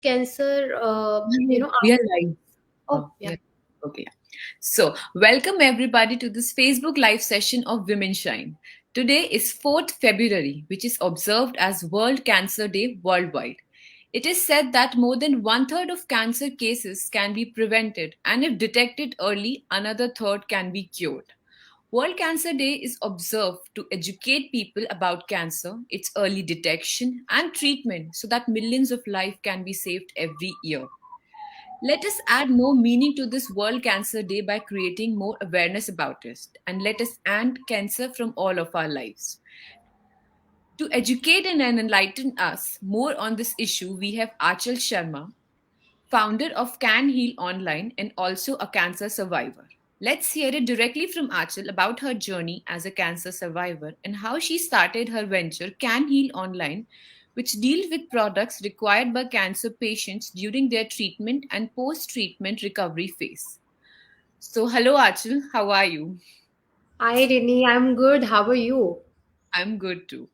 cancer, We are live. oh, yeah. Yeah. Okay. Yeah. So, welcome everybody to this Facebook live session of Women Shine. Today is 4th February, which is observed as World Cancer Day worldwide. It is said that more than one third of cancer cases can be prevented, and if detected early, another third can be cured. World Cancer Day is observed to educate people about cancer, its early detection, and treatment so that millions of lives can be saved every year. Let us add more meaning to this World Cancer Day by creating more awareness about it, and let us end cancer from all of our lives. To educate and enlighten us more on this issue, we have Anchal Sharma, founder of CanHeal Online and also a cancer survivor. Let's hear it directly from Anchal about her journey as a cancer survivor and how she started her venture CanHeal Online, which deals with products required by cancer patients during their treatment and post-treatment recovery phase. So, hello Anchal, how are you? Hi, Rinni. I'm good. How are you? I'm good too.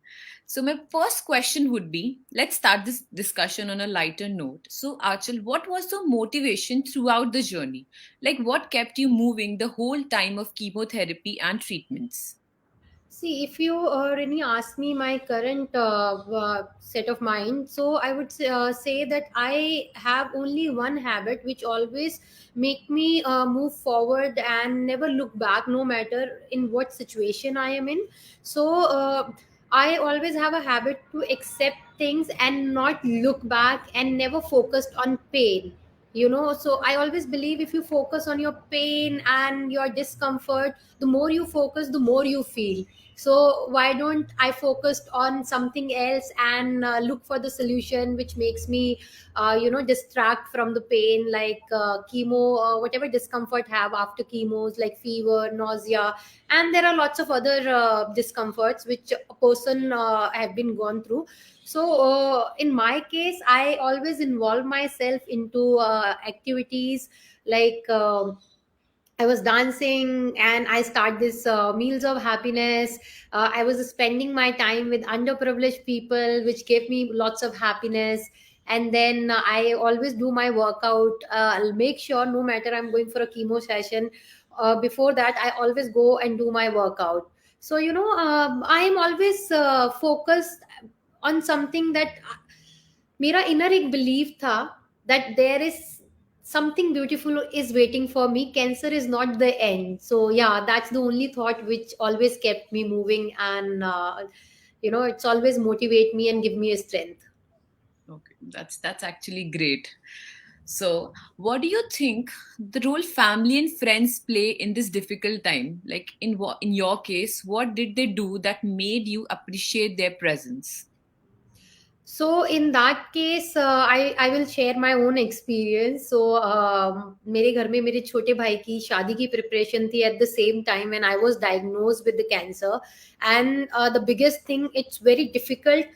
So, my first question would be, let's start this discussion on a lighter note. So, Achal, what was the motivation throughout the journey? Like, what kept you moving the whole time of chemotherapy and treatments? See, if you really ask me my current set of mind, so I would say that I have only one habit which always make me move forward and never look back, no matter in what situation I am in. So I always have a habit to accept things and not look back and never focused on pain. So I always believe if you focus on your pain and your discomfort, the more you focus, the more you feel. So why don't I focus on something else and look for the solution which makes me distract from the pain, like chemo, whatever discomfort have after chemos, like fever, nausea, and there are lots of other discomforts which a person have been gone through. So in my case, I always involve myself into activities like I was dancing and I start this meals of happiness. I was spending my time with underprivileged people, which gave me lots of happiness. And then I always do my workout. I'll make sure no matter I'm going for a chemo session, before that, I always go and do my workout. So, I am always focused on something that मेरा inner एक believe था that there is something beautiful is waiting for me. Cancer is not the end. So yeah, that's the only thought which always kept me moving, and it's always motivate me and give me a strength. Okay, that's actually great. So, what do you think the role family and friends play in this difficult time? Like in your case, what did they do that made you appreciate their presence? So in that case, I will share my own experience. So मेरे घर में मेरे छोटे भाई की शादी की preparation थी at the same time when I was diagnosed with the cancer. And the biggest thing, it's very difficult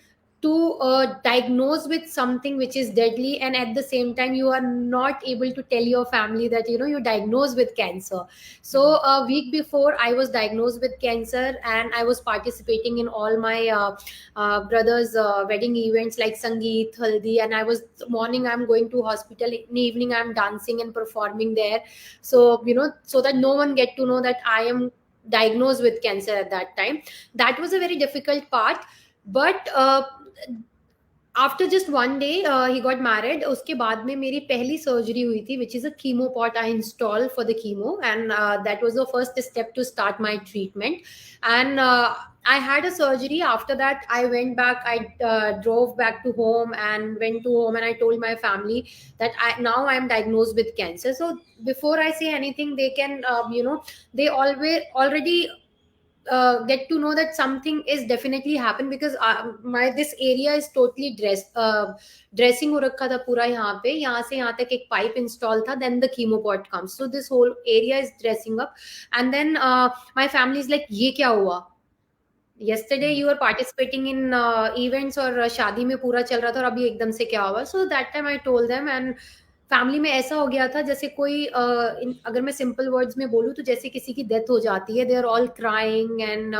to diagnose with something which is deadly, and at the same time you are not able to tell your family that you're diagnosed with cancer. So a week before I was diagnosed with cancer, and I was participating in all my brother's wedding events like Sangeet, Haldi, and I was morning I'm going to hospital, in evening I'm dancing and performing there. So so that no one get to know that I am diagnosed with cancer at that time. That was a very difficult part, but after just one day he got married. उसके बाद में मेरी पहली surgery हुई थी, which is a chemo port I install for the chemo, and that was the first step to start my treatment. And I had a surgery. After that, I went back. I drove back to home and went to home, and I told my family that now I am diagnosed with cancer. So before I say anything, they can, they always already get to know that something is definitely happened, because my this area is totally dressing हो रखा था पूरा. यहाँ से यहाँ तक एक pipe install था. Then the chemo pot comes, so this whole area is dressing up. And then my family is like, ये क्या हुआ? Yesterday you were participating in events और शादी में पूरा चल रहा था, और अभी एकदम से क्या हुआ? So that time I told them, and family में ऐसा हो गया था जैसे कोई अगर मैं सिंपल वर्ड्स में बोलूँ तो जैसे किसी की डेथ हो जाती है. They are all crying and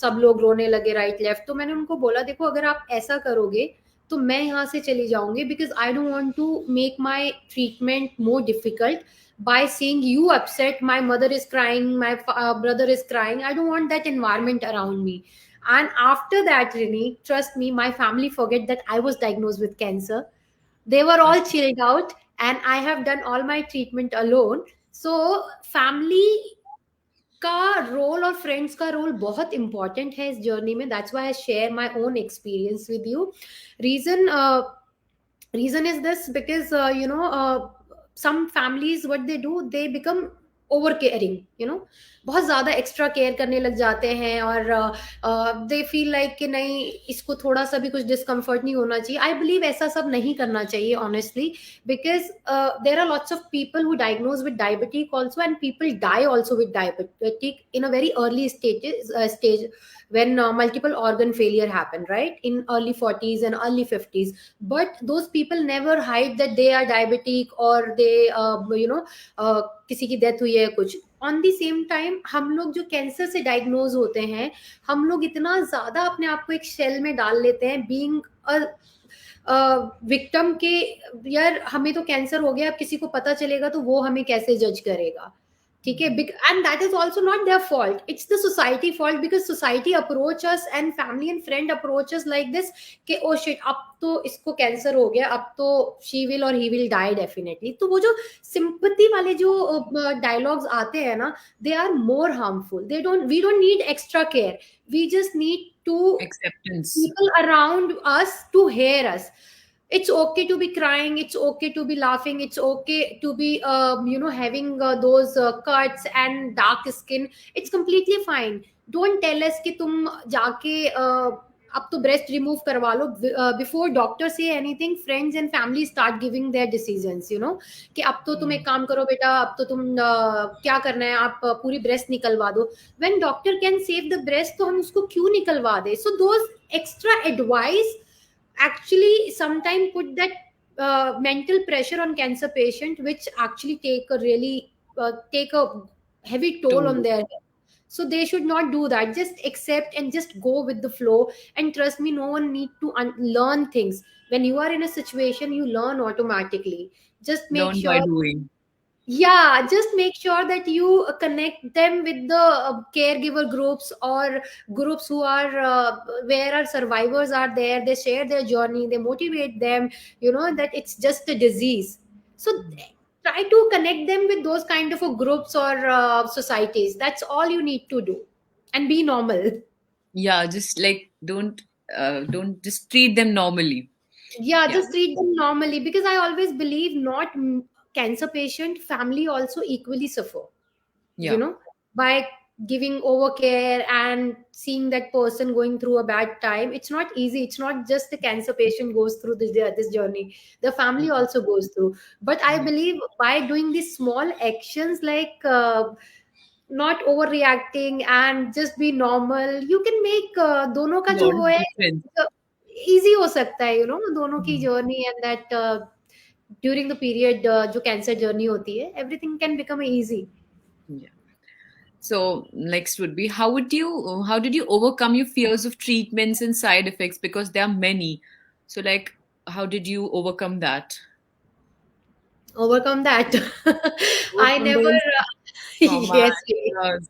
सब लोग रोने लगे राइट लेफ्ट. तो मैंने उनको बोला, देखो अगर आप ऐसा करोगे तो मैं यहाँ से चली जाऊंगी, because I don't want to make my treatment more difficult by seeing you upset. My mother is crying, my brother is crying. I don't want that environment around me. And after that, Rini, trust me, my family forget that I was diagnosed with cancer. They were all chilled out, and I have done all my treatment alone. So family का role और friends का role बहुत important है इस journey में. That's why I share my own experience with you. Reason reason is this because some families, what they do, they become over caring, बहुत ज्यादा extra care करने लग जाते हैं, और दे फील लाइक कि नहीं, इसको थोड़ा सा भी कुछ डिस्कम्फर्ट नहीं होना चाहिए. आई बिलीव ऐसा सब नहीं करना चाहिए honestly, because there are lots of people who diagnose with diabetic also, and people die also with diabetic in a very early stage when multiple organ failure happen, right, in early 40s and early 50s. But those people never hide that they are diabetic, or they किसी की death हुई है कुछ. On the same time हम लोग जो cancer से diagnose होते हैं, हम लोग इतना ज्यादा अपने आप को एक शेल में डाल लेते हैं, बीइंग विक्टिम के. यार हमें तो कैंसर हो गया, अब किसी को पता चलेगा तो वो हमें कैसे जज करेगा, ठीक है. And that is also not their fault, it's the society fault, because society approach us and family and friend approach us like this कि ओ शिट, अब तो इसको कैंसर हो गया, अब तो शी विल और ही विल डाई डेफिनेटली. तो वो जो सिंपैथी वाले जो डायलॉग्स आते हैं ना, they are more harmful. We don't need extra care, we just need to Acceptance. people around us to hear us. It's okay to be crying, it's okay to be laughing, it's okay to be having those cuts and dark skin. It's completely fine. Don't tell us कि तुम जाके अब तो breast remove करवा लो. Before doctor से anything, friends and family start giving their decisions, कि अब तो तुम एक काम करो बेटा, अब तो तुम क्या करना है, आप पूरी ब्रेस्ट निकलवा दो. When doctor can save the breast, तो हम उसको क्यों निकलवा दे. So those extra advice actually sometimes put that mental pressure on cancer patient, which actually take a heavy toll on their health. So they should not do that. Just accept and just go with the flow, and trust me, no one need to learn things. When you are in a situation, you learn automatically. Just make Learn by sure, doing. yeah, just make sure that you connect them with the caregiver groups, or groups who are where our survivors are there. They share their journey, they motivate them, that it's just a disease. So try to connect them with those kind of groups or societies. That's all you need to do, and be normal. Yeah, just like don't just treat them normally. Yeah, Yeah. just treat them normally, because I always believe not cancer patient, family also equally suffer, Yeah. by giving overcare and seeing that person going through a bad time. It's not easy. It's not just the cancer patient goes through this journey, the family also goes through. But I believe by doing these small actions, like not overreacting and just be normal, you can make दोनों का जो Lot वो of है difference. easy हो सकता है, दोनों की journey. And that during the period जो cancer journey होती है, everything can become easy. Yeah. So next would be, how did you overcome your fears of treatments and side effects, because there are many. So like, how did you overcome that? Overcome that. I Overcome never those trauma. yes. Yes.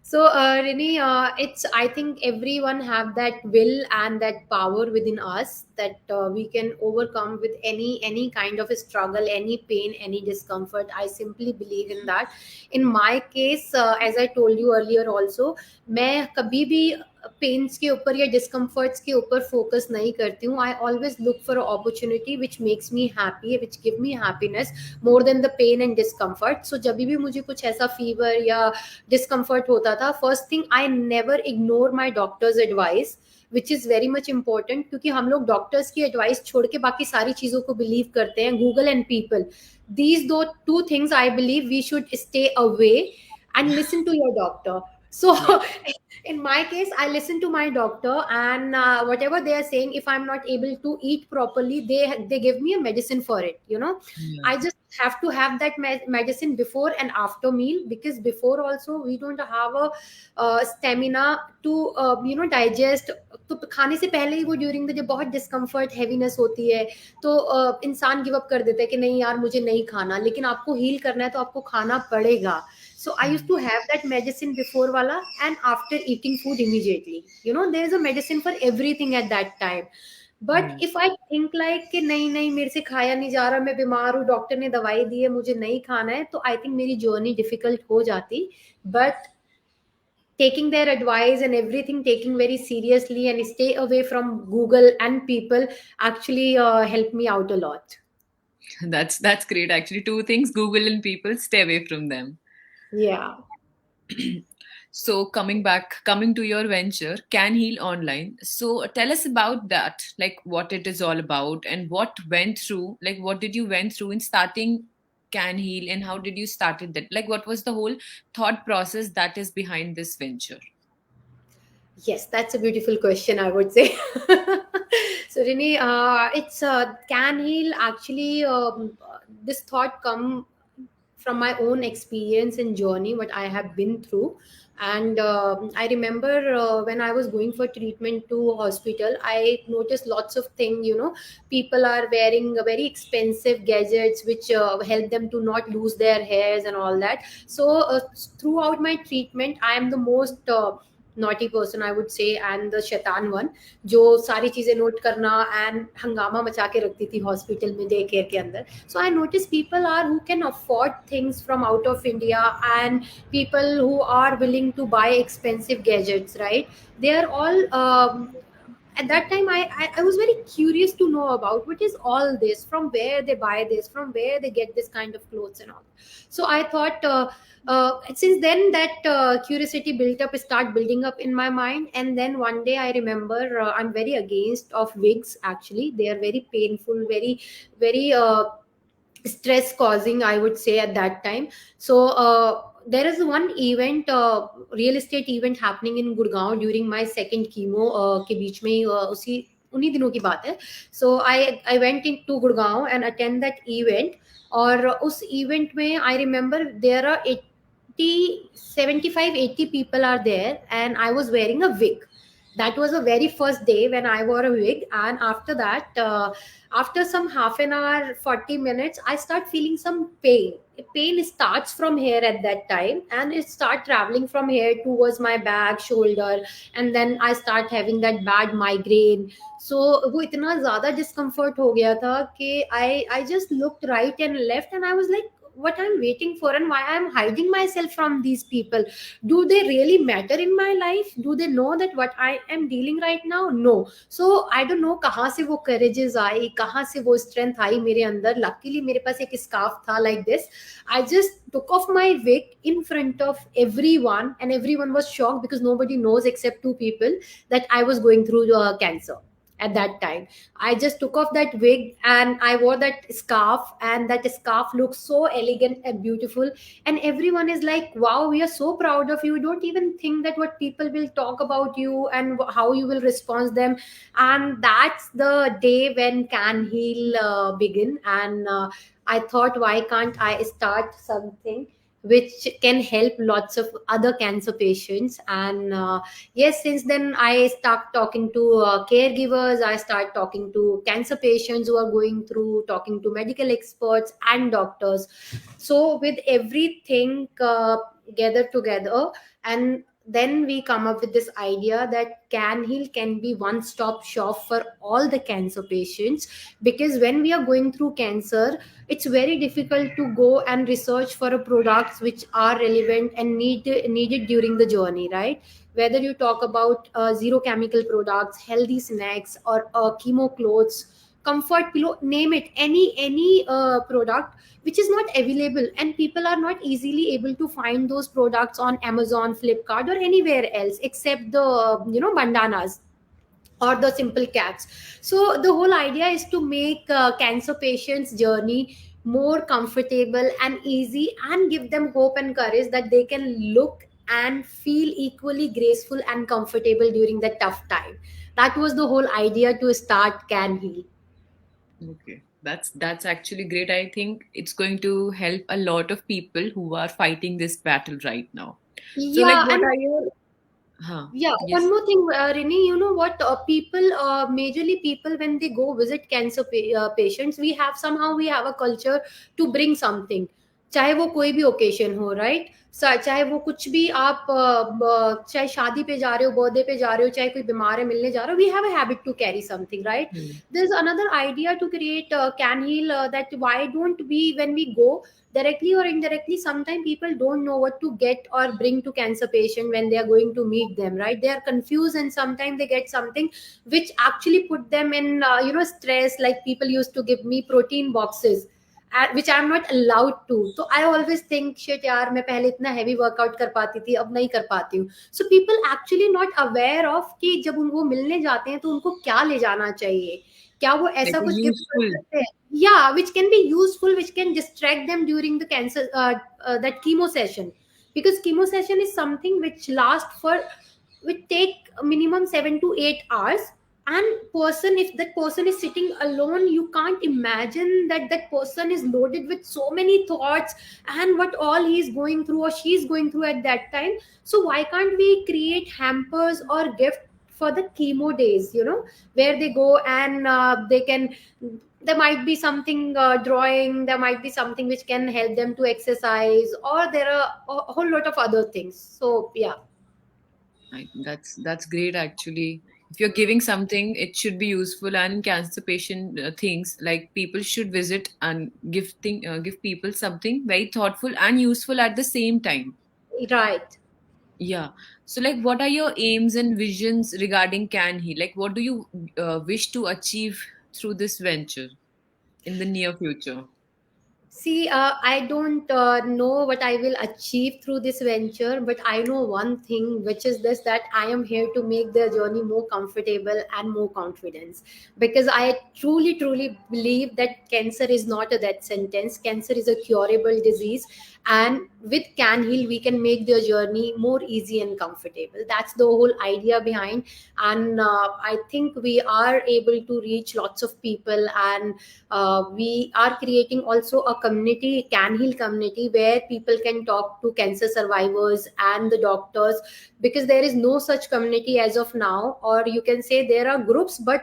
So, Rini, I think everyone have that will and that power within us, that we can overcome with any kind of a struggle, any pain, any discomfort. I simply believe in that. In my case, as I told you earlier also, मैं कभी भी pens के ऊपर या discomforts के ऊपर focus नहीं करती हूँ. I always look for opportunity which makes me happy, which give me happiness more than the pain and discomfort. So जब भी मुझे कुछ ऐसा फीवर या डिस्कम्फर्ट होता था, first thing, I never ignore my doctors advice, which is very much important. क्योंकि हम लोग डॉक्टर्स की एडवाइस छोड़ के बाकी सारी चीज़ों को बिलीव करते हैं. गूगल एंड पीपल, दीज दो two things I believe we should stay away and listen to your doctor. So Yeah. in my case, I listen to my doctor, and whatever they are saying, if I'm not able to eat properly, they give me a medicine for it, you know. Yeah. I just have to have that medicine before and after meal, because before also we don't have a stamina to digest. तो खाने से पहले ही वो during the day बहुत discomfort heaviness होती है, तो इंसान गिव अप कर देता है कि नहीं यार मुझे नहीं खाना, लेकिन आपको हील करना है तो आपको खाना पड़ेगा. So I used Mm. to have that medicine before wala and after eating food immediately. You know, there is a medicine for everything at that time. But Yeah. If I think like कि नहीं नहीं मेरे से खाया नहीं जा रहा, मैं बीमार हूँ, डॉक्टर ने दवाई दी है, मुझे नहीं खाना है, तो आई थिंक मेरी जर्नी डिफिकल्ट हो जाती. But taking their advice and everything, taking very seriously and stay away from Google and people, actually helped me out a lot. That's great. Actually, two things: Google and people. Stay away from them. Yeah. So coming to your venture, CanHeal Online. So tell us about that, like what it is all about and what went through, like what did you went through in starting CanHeal and how did you started that? Like what was the whole thought process that is behind this venture? Yes, that's a beautiful question, I would say. So, Rini, it's can heal actually. This thought come from my own experience and journey, what I have been through. And I remember when I was going for treatment to hospital, I noticed lots of things. You know, people are wearing very expensive gadgets which help them to not lose their hairs and all that. So throughout my treatment, I am the most naughty person, I would say, and the shaitan one, जो सारी चीजें note करना and हंगामा मचा के रखती थी hospital में डे केयर के अंदर. So I notice people are who can afford things from out of India, and people who are willing to buy expensive gadgets, right? They are all at that time I was very curious to know about what is all this, from where they buy this, from where they get this kind of clothes and all. So I thought since then that curiosity built up start building up in my mind. And then one day I remember I'm very against of wigs. Actually, they are very painful, very very stress causing, I would say, at that time. So there is one event, real estate event happening in Gurgaon during my second chemo के बीच में ही, उसी उन्हीं दिनों की बात है. So I went into Gurgaon and attend that event. और उस event में I remember there are 80 75 80 people are there, and I was wearing a wig. That was the very first day when I wore a wig. And after that, after some half an hour 40 minutes, I start feeling some pain starts from here at that time, and it start traveling from here towards my back, shoulder, and then I start having that bad migraine. So वो इतना ज़्यादा discomfort हो गया था कि I just looked right and left, and I was like, what I'm waiting for and why I'm hiding myself from these people. Do they really matter in my life? Do they know that what I am dealing right now? No. So I don't know कहाँ से वो courages आई, कहाँ से वो strength आई मेरे अंदर. Luckily मेरे पास एक scarf था like this. I just took off my wig in front of everyone, and everyone was shocked because nobody knows except two people that I was going through cancer at that time. I just took off that wig and I wore that scarf, and that scarf looks so elegant and beautiful. And everyone is like, wow, we are so proud of you. Don't even think that what people will talk about you and how you will respond them. And that's the day when Can Heal begin. And I thought, why can't I start something which can help lots of other cancer patients? And yes, since then I start talking to caregivers, I start talking to cancer patients who are going through, talking to medical experts and doctors. So with everything gathered together, and then we come up with this idea that CanHeal can be one stop shop for all the cancer patients. Because when we are going through cancer, it's very difficult to go and research for a products which are relevant and needed during the journey, right? Whether you talk about zero chemical products, healthy snacks, or chemo clothes, comfort pillow, name it, any product which is not available, and people are not easily able to find those products on Amazon, Flipkart, or anywhere else except the bandanas or the simple caps. So the whole idea is to make cancer patients journey more comfortable and easy, and give them hope and courage that they can look and feel equally graceful and comfortable during the tough time. That was the whole idea to start CanHeal. Okay, that's actually great. I think it's going to help a lot of people who are fighting this battle right now. So, like, Yeah, what and are your? Huh? yeah, one Yes. more thing, Rini, you know what? Majorly people, when they go visit patients, we have a culture to bring something, चाहे वो कोई भी occasion हो, right? चाहे वो कुछ भी आप चाहे शादी पे जा रहे हो, बर्थडे पे जा रहे हो, चाहे कोई बीमार है मिलने जा रहे हो, we have a habit to carry something, right? Hmm. There's another idea to create can heal, that why don't we, when we go directly or indirectly, sometimes people don't know what to get or bring to cancer patient when they are going to meet them, right? They are confused, and sometimes they get something which actually put them in stress. Like people used to give me protein boxes, which I'm not allowed to. So I always think, shit यार, मैं पहले इतना heavy workout कर पाती थी, अब नहीं कर पाती हूँ. So people actually not aware of कि जब वो मिलने जाते हैं तो उनको क्या ले जाना चाहिए, क्या वो Like ऐसा a कुछ गिफ्ट कर useful. सकते हैं, yeah, which can be useful, which can distract them during the cancer, that chemo session. Because chemo session is something which lasts for, which take minimum 7 to 8 hours. And person, if that person is sitting alone, you can't imagine that that person is loaded with so many thoughts, and what all he is going through or she is going through at that time. So why can't we create hampers or gift for the chemo days, where they go and they can, there might be something drawing, there might be something which can help them to exercise, or there are a whole lot of other things. So yeah. That's great actually. If you're giving something, it should be useful. And in cancer patient things, like people should visit and give people something very thoughtful and useful at the same time. Right. Yeah. So, like, what are your aims and visions regarding Can He? Like, what do you wish to achieve through this venture in the near future? See, I don't know what I will achieve through this venture, but I know one thing, which is this, that I am here to make their journey more comfortable and more confidence. Because I truly, truly believe that cancer is not a death sentence, cancer is a curable disease. And with Can Heal, we can make their journey more easy and comfortable. That's the whole idea behind. And I think we are able to reach lots of people, and we are creating also a community, Can Heal community, where people can talk to cancer survivors and the doctors. Because there is no such community as of now, or you can say there are groups, but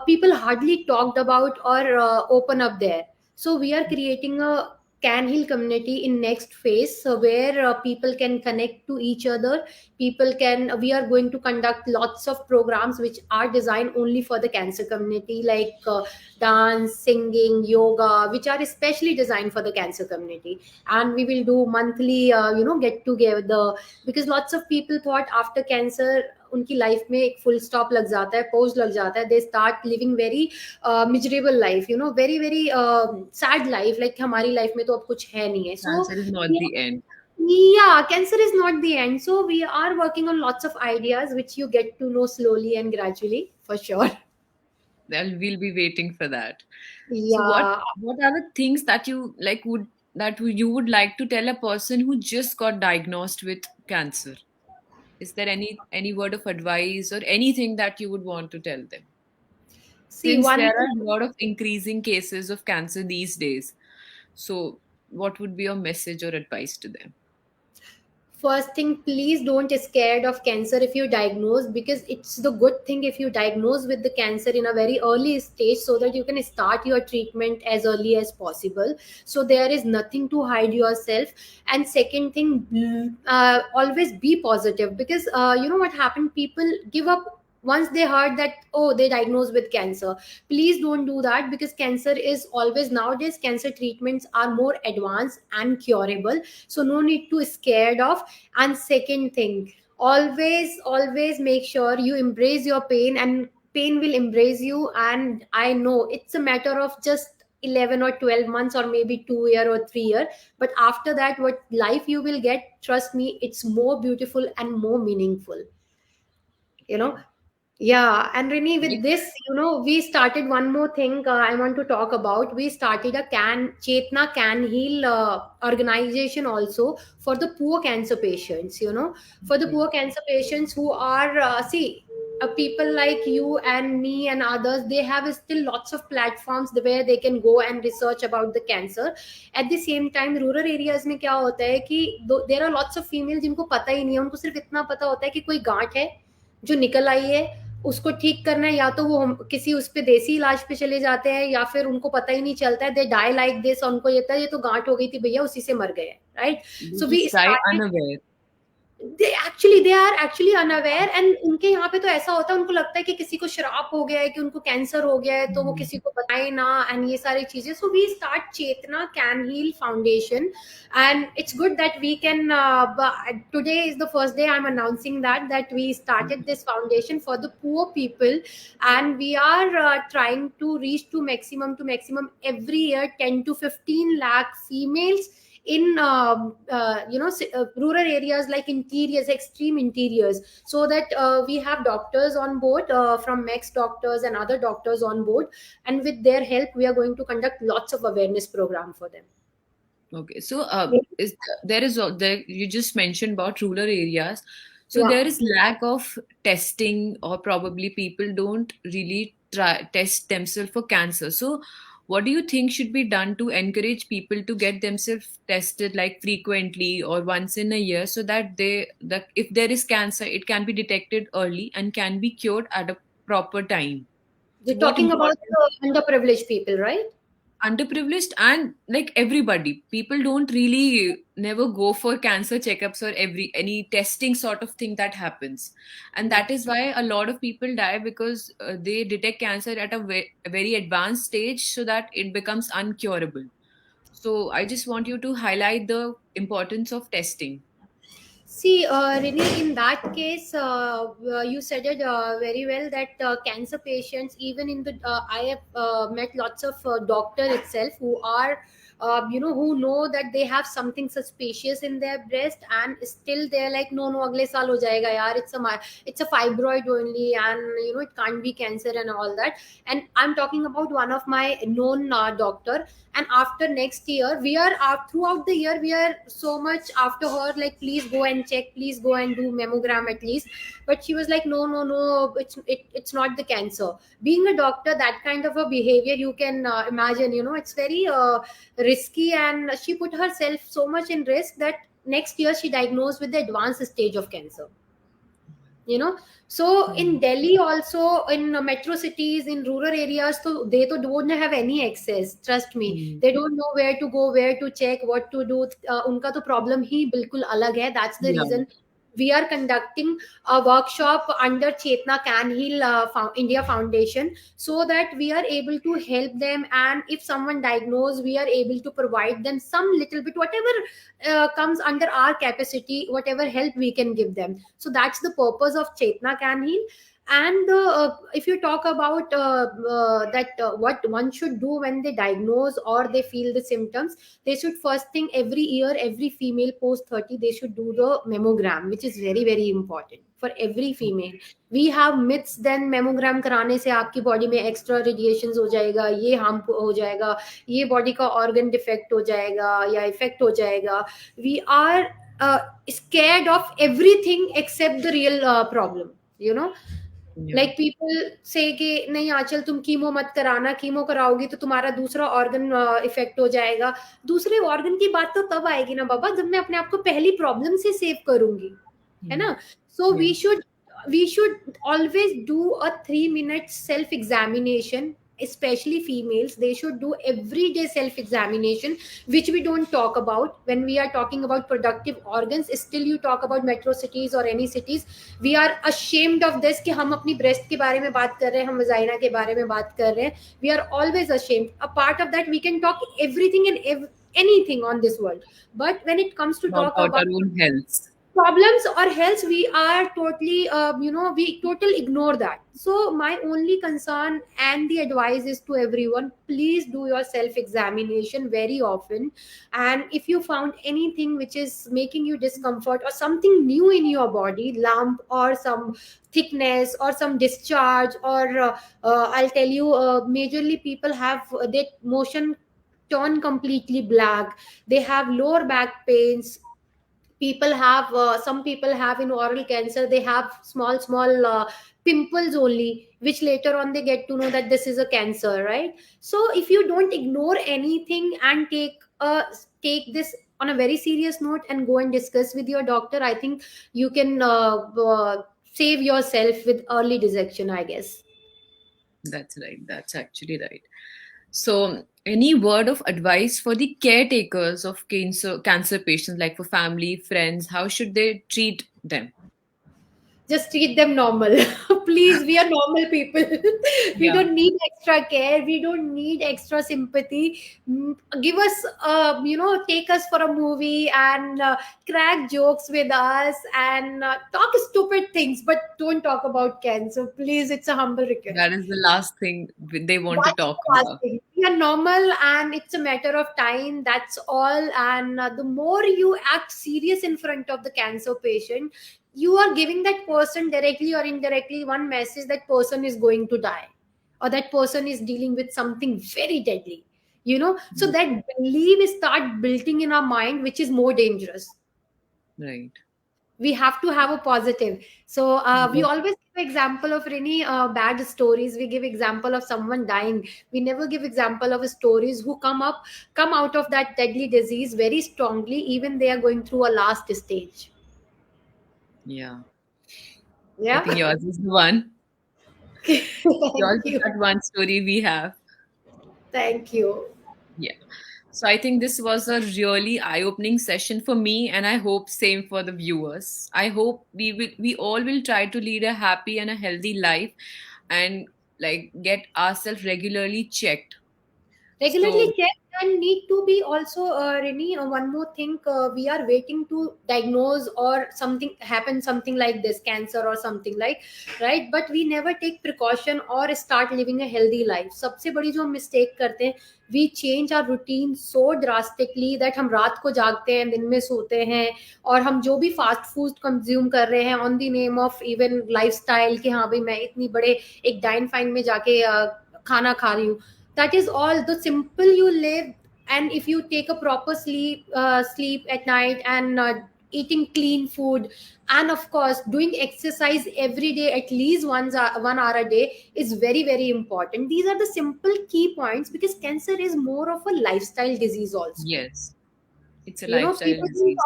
people hardly talked about or open up there. So we are creating a Can Heal community in next phase, so where people can connect to each other. We are going to conduct lots of programs which are designed only for the cancer community, like dance, singing, yoga, which are especially designed for the cancer community. And we will do monthly, get together. Because lots of people thought after cancer उनकी life में एक full stop लग जाता है, pose लग जाता है, they start living very miserable life, very very sad life, like हमारी लाइफ में तो अब कुछ है नहीं है. सो Cancer is not the end. yeah, cancer is not the end. So we are working on lots of ideas which you get to know slowly and gradually, for sure. We'll be waiting for that. So, Yeah. what are the things that you like would that you would like to tell a person who just got diagnosed with cancer? Is there any word of advice or anything that you would want to tell them? See, Since one there are thing. a lot of increasing cases of cancer these days, so what would be your message or advice to them? First thing, please don't scared of cancer if you diagnose, because it's the good thing if you diagnose with the cancer in a very early stage, so that you can start your treatment as early as possible. So there is nothing to hide yourself. And second thing, always be positive, because you know what happened, people give up once they heard that, oh, they diagnosed with cancer. Please don't do that, because cancer is always, nowadays cancer treatments are more advanced and curable. So no need to scared of. And second thing, always make sure you embrace your pain, and pain will embrace you. And I know it's a matter of just 11 or 12 months, or maybe 2 year or 3 year. But after that, what life you will get, trust me, it's more beautiful and more meaningful, you know. Yeah, and Rini, with Right? this, we started one more thing I want to talk about. We started a Can Heal organization also for the poor cancer patients. For the Okay. poor cancer patients who are, people like you and me and others, they have still lots of platforms where they can go and research about the cancer. At the same time, rural areas में क्या होता है कि there are lots of females जिनको पता ही नहीं है, उनको सिर्फ इतना पता होता है कि कोई गांठ है जो निकल आई है, उसको ठीक करना है, या तो वो किसी उस पे देसी इलाज पे चले जाते हैं, या फिर उनको पता ही नहीं चलता है, दे डाई लाइक दिस, उनको ये था ये तो गांठ हो गई थी भैया, उसी से मर गए, right? They so we just die started, unaware. They are actually unaware, and उनके यहाँ पे तो ऐसा होता है, उनको लगता है कि किसी को श्राप हो गया है, कि उनको कैंसर हो गया है, तो वो किसी को बताए ना, एंड ये सारी चीजें. So we start Chetna can heal foundation, and it's good that we can today is the first day I'm announcing that we started this foundation for the poor people, and we are trying to reach to maximum every year 10 to 15 lakh females in rural areas, like interiors, extreme interiors, so that we have doctors on board, from Max doctors and other doctors on board, and with their help we are going to conduct lots of awareness program for them. Okay, so is there is there you just mentioned about rural areas. So Yeah. there is lack of testing, or probably people don't really try test themselves for cancer. So what do you think should be done to encourage people to get themselves tested like frequently or once in a year, so that that if there is cancer, it can be detected early and can be cured at a proper time. So You're what talking about important, the underprivileged people, right? underprivileged and like everybody, people don't really never go for cancer checkups or any testing sort of thing that happens, and that is why a lot of people die, because they detect cancer at a very advanced stage, so that it becomes uncurable. So I just want you to highlight the importance of testing. See, Rini, in that case, you said it very well, that cancer patients, even in the, I have met lots of doctor itself who are, who know that they have something suspicious in their breast, and still they're like, no, no, agle saal ho jayega yaar, it's a fibroid only, and it can't be cancer and all that. And I'm talking about one of my known doctor, and after next year we are throughout the year we are so much after her, like, please go and check, please go and do mammogram at least. But she was like, no, no, no, it's not the cancer. Being a doctor, that kind of a behavior, you can imagine, it's very risky, and she put herself so much in risk that next year she diagnosed with the advanced stage of cancer. So in Hmm. Delhi also, in metro cities, in rural areas, so they don't have any access, trust me. Hmm. They don't know where to go, where to check, what to do. Unka to problem hi bilkul alag hai. That's the Yeah. reason we are conducting a workshop under Chetna CanHeal India Foundation, so that we are able to help them, and if someone diagnosed, we are able to provide them some little bit, whatever comes under our capacity, whatever help we can give them. So that's the purpose of Chetna Can Heal. And if you talk about that what one should do when they diagnose or they feel the symptoms, they should first thing, every year, every female post 30, they should do the mammogram, which is very very important for every female. We have myths, then mammogram कराने से आपकी body में extra radiations हो जाएगा, ये harm हो जाएगा, ये बॉडी का ऑर्गन डिफेक्ट हो जाएगा या इफेक्ट हो जाएगा. We are scared of everything except the real problem, you know. Yeah. Like people से कि नहीं आंचल तुम कीमो मत कराना, कीमो कराओगी तो तुम्हारा दूसरा ऑर्गन इफेक्ट हो जाएगा. दूसरे ऑर्गन की बात तो तब आएगी ना बाबा, जब मैं अपने आप को पहली प्रॉब्लम से सेव करूंगी, है Hmm. ना. सो Yeah. we should always do a 3 minute self examination, especially females. They should do everyday self examination, which we don't talk about when we are talking about productive organs. Still you talk about metro cities or any cities, we are ashamed of this कि हम अपनी breast के बारे में बात कर रहे हैं, हम vagina के बारे में बात कर रहे हैं. We are always ashamed. A part of that, we can talk everything and anything on this world, but when it comes to talk About our about own health. problems or else we are totally we totally ignore that. So my only concern and the advice is to everyone, please do your self examination very often. And if you found anything which is making you discomfort or something new in your body, lump or some thickness or some discharge or I'll tell you, majorly people have their motion turn completely black, they have lower back pains, people have some people have in oral cancer, they have small pimples only, which later on they get to know that this is a cancer, right? So if you don't ignore anything and take this on a very serious note and go and discuss with your doctor, I think you can save yourself with early detection, I guess. That's right. That's actually right. So, any word of advice for the caretakers of cancer patients, like for family, friends? How should they treat them? Just treat them normal. Please, we are normal people. We Yeah, don't need extra care, we don't need extra sympathy. Give us take us for a movie and crack jokes with us and talk stupid things, but don't talk about cancer, please. It's a humble request. that is the last thing they want to That's talk the last about. thing. We are normal and it's a matter of time. That's all. And the more you act serious in front of the cancer patient, you are giving that person directly or indirectly one message that person is going to die or that person is dealing with something very deadly. So Yeah, that belief is start building in our mind, which is more dangerous. right. We have to have a positive. So we Yeah. always give example of any bad stories, we give example of someone dying, we never give example of stories who come out of that deadly disease very strongly, even they are going through a last stage. Yeah. I Yeah. think yours is the one. Yours Thank is you. that one story we have. Thank you. Yeah. So I think this was a really eye-opening session for me, and I hope same for the viewers. I hope we all will try to lead a happy and a healthy life, and like get ourselves regularly checked. Regularly So check, and need to be also Rini, one more thing, we are waiting to diagnose or something happen, something like this cancer or something like, right? But we never take precaution or start living a healthy life. सबसे बड़ी जो हम mistake करते हैं, we change our routine so drastically that हम रात को जागते हैं, दिन में सोते हैं, और हम जो भी फास्ट फूड कंज्यूम कर रहे हैं on the name of even lifestyle, कि हाँ भाई मैं इतनी बड़े एक डाइन फाइन में जाके खाना खा रही हूँ, that is all. The simple you live, and if you take a proper sleep at night and eating clean food, and of course doing exercise every day at least 1 hour a day is very very important. These are the simple key points, because cancer is more of a lifestyle disease also. yes, it's a lifestyle People don't disease.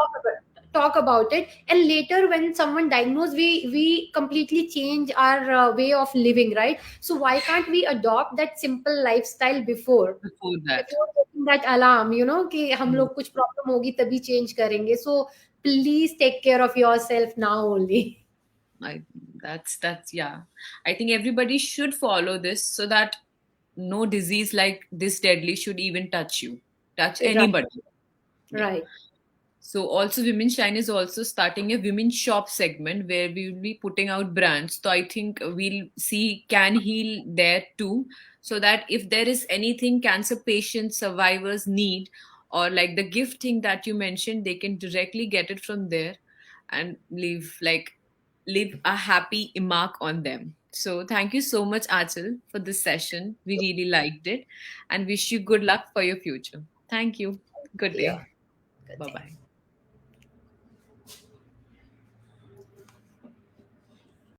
talk about it, and later when someone diagnosed, we completely change our way of living, right? So why can't we adopt that simple lifestyle Before that, before getting that alarm, कि हम mm, लोग कुछ problem होगी तभी change करेंगे. So please take care of yourself now only. I that's yeah. I think everybody should follow this so that no disease like this deadly should even touch you, touch Right. anybody. Yeah. Right. So also Women Shine is also starting a women shop segment where we will be putting out brands. So I think we'll see CanHeal there too. So that if there is anything cancer patients, survivors need, or like the gifting that you mentioned, they can directly get it from there and leave a happy mark on them. So thank you so much, Achal, for this session. We really liked it and wish you good luck for your future. Thank you. Good Yeah. day. Good Bye thing. bye.